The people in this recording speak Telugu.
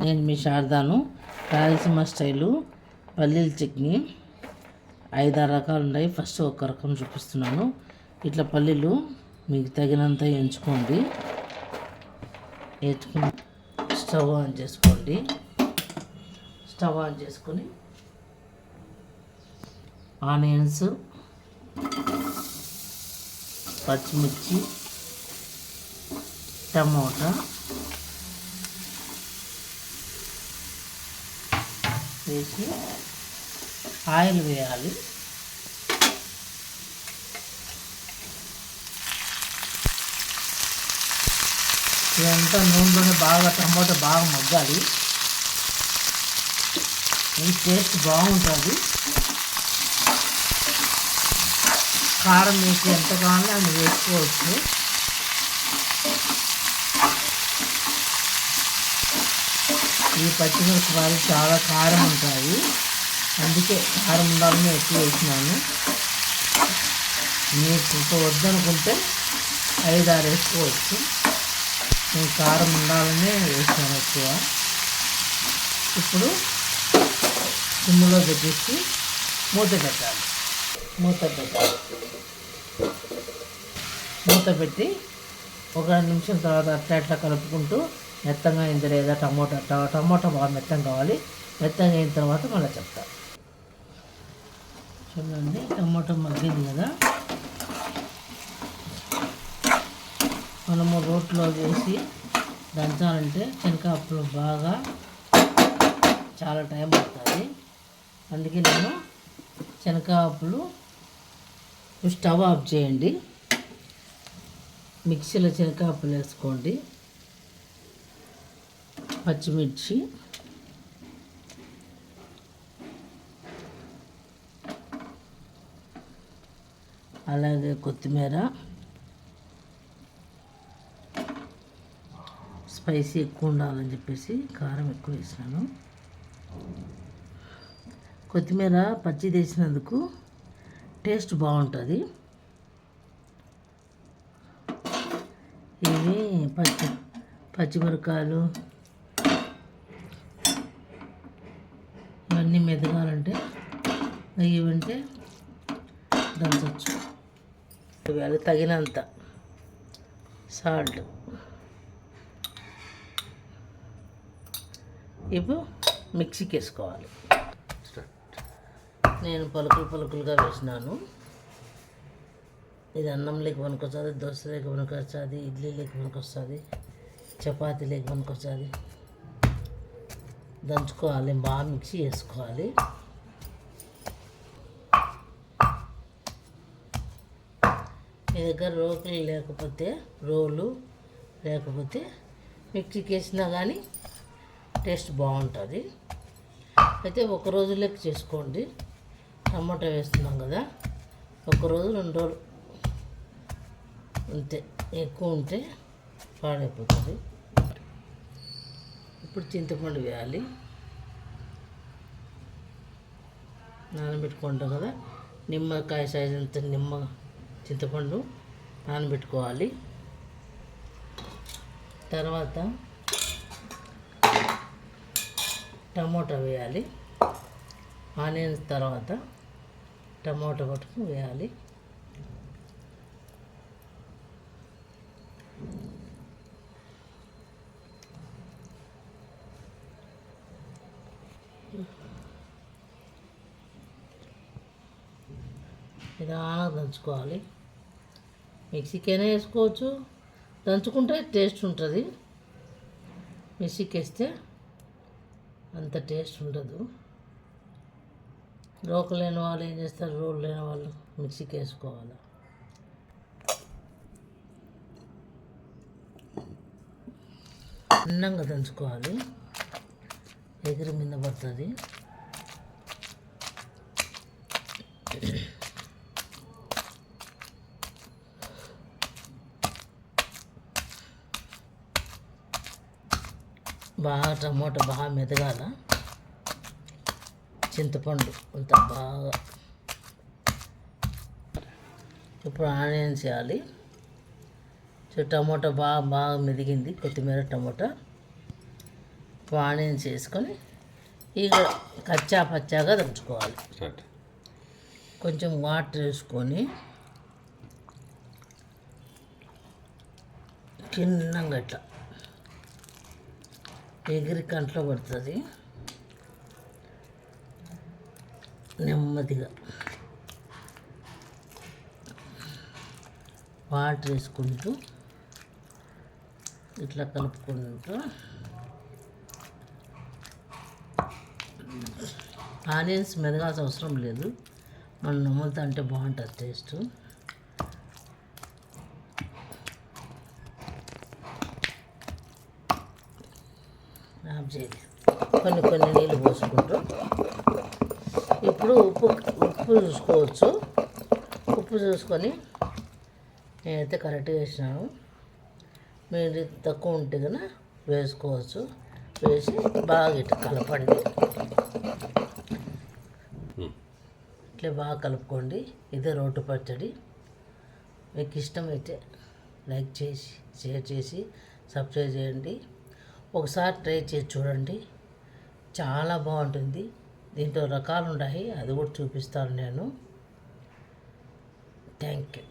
నేను మీ శారదాను. రాయలసీమ స్టైలు పల్లీల చట్నీ 5-6 రకాలు ఉన్నాయి. ఫస్ట్ ఒక రకం చూపిస్తున్నాను. ఇట్లా పల్లీలు మీకు తగినంత ఎంచుకోండి. ఎంచుకుని స్టవ్ ఆన్ చేసుకోండి. స్టవ్ ఆన్ చేసుకొని ఆనియన్స్, పచ్చిమిర్చి, టమోటా వేసి ఆయిల్ వేయాలి. ఇదంతా నూనెలోనే బాగా టమోటా బాగా మగ్గాలి. ఈ టేస్ట్ బాగుంటుంది. కారం మీకు ఎంత కావాలో అది వేసుకోవచ్చు. ఈ పచ్చిమిరపకాయలు చాలా కారం ఉంటాయి, అందుకే కారం ఉండాలని ఎక్కువ వేసినాను. మీకు వద్దనుకుంటే 5-6 వేసుకోవచ్చు. నేను కారం ఉండాలనే వేసాను ఎక్కువ. ఇప్పుడు సిమ్లో పెట్టేసి మూత పెట్టాలి. మూత పెట్టి ఒక 2 నిమిషాల తర్వాత అట్లా కలుపుకుంటూ మెత్తంగా అయింది లేదా టమోటా బాగా మెత్తంగా కావాలి. మెత్తంగా అయిన తర్వాత మళ్ళీ చెప్తా. చూడండి, టమోటా మగ్గింది కదా. మనము రోట్లో వేసి దంచాలంటే శనగపప్పులు బాగా చాలా టైం పడుతుంది. అందుకే నేను శనగపప్పులు స్టవ్ ఆఫ్ చేయండి. మిక్సీలో శనగపప్పులు వేసుకోండి. పచ్చిమిర్చి, అలాగే కొత్తిమీర, స్పైసీ ఎక్కువ ఉండాలని చెప్పేసి కారం ఎక్కువ వేసినాను. కొత్తిమీర పచ్చి వేసినందుకు టేస్ట్ బాగుంటుంది. ఇవి పచ్చిమిరకాయలు ఇవన్నీ మెదగాలంటే నెయ్యి ఉంటే దంచవచ్చు. ఇవాళ తగినంత సాల్ట్. ఇప్పుడు మిక్సీకి వేసుకోవాలి. నేను పలుకులుగా వేసినాను. ఇది అన్నంలోకి పనికొస్తుంది, దోశలోకి పనికొస్తుంది, ఇడ్లీలోకి పనికొస్తుంది, చపాతీలోకి పనికొస్తుంది. దంచుకోవాలి, బాగా మిక్సీ వేసుకోవాలి. మీ దగ్గర రోలు లేకపోతే మిక్సీకి వేసినా కానీ టేస్ట్ బాగుంటుంది. అయితే ఒక రోజులోకి చేసుకోండి. టమాటా వేస్తున్నాం కదా, 1 రోజు 2 రోజులు అంతే. ఎక్కువ ఉంటే పాడైపోతుంది. ఇప్పుడు చింతపండు వేయాలి. నానబెట్టుకుంటాం కదా, నిమ్మకాయ సైజు అంత చింతపండు నానబెట్టుకోవాలి. తర్వాత టమోటా వేయాలి. ఆనియన్స్ తర్వాత టమోటా పట్టుకు వేయాలి. నిదానంగా దంచుకోవాలి. మిక్సీకైనా వేసుకోవచ్చు, దంచుకుంటే టేస్ట్ ఉంటుంది. మిక్సీకి వేస్తే అంత టేస్ట్ ఉండదు. రోలు లేని వాళ్ళు ఏం చేస్తారు, రోలు లేని వాళ్ళు మిక్సీకి వేసుకోవాలి. అన్నంగా దంచుకోవాలి, ఎగిరి మీద పడుతుంది. బాగా టమోటా బాగా మెదగాల. చింతపండు అంత బాగా. ఇప్పుడు ఆనియన్స్ వేయాలి. టమాటా బాగా మెదిగింది. కొత్తిమీర టమాటా ఆనియన్స్ వేసుకొని ఇక కచ్చా పచ్చాగా దంచుకోవాలి. కొంచెం వాటర్ వేసుకొని చిన్నగా ఇట్లా ఎగిరి కంట్లో పడుతుంది. నెమ్మదిగా వాటర్ వేసుకుంటూ ఇట్లా కలుపుకుంటూ ఆనియన్స్ మెదగాల్సిన అవసరం లేదు, మనం నమ్ముతా అంటే బాగుంటుంది టేస్ట్. ఆఫ్ చేయాలి. కొన్ని నీళ్ళు పోసుకుంటూ ఇప్పుడు ఉప్పు చూసుకోవచ్చు. ఉప్పు చూసుకొని నేనైతే కరెక్ట్గా వేసినాను. మీరు తక్కువ ఉంటే కనుక వేసుకోవచ్చు. వేసి బాగా ఇట్లా కలపండి. ఇట్లా బాగా కలుపుకోండి. ఇదే రోటి పచ్చడి. మీకు ఇష్టమైతే లైక్ చేసి షేర్ చేసి సబ్స్క్రైబ్ చేయండి. ఒకసారి ట్రై చేసి చూడండి, చాలా బాగుంటుంది. దీంట్లో రకాలు ఉన్నాయి, అది కూడా చూపిస్తాను నేను. Thank you.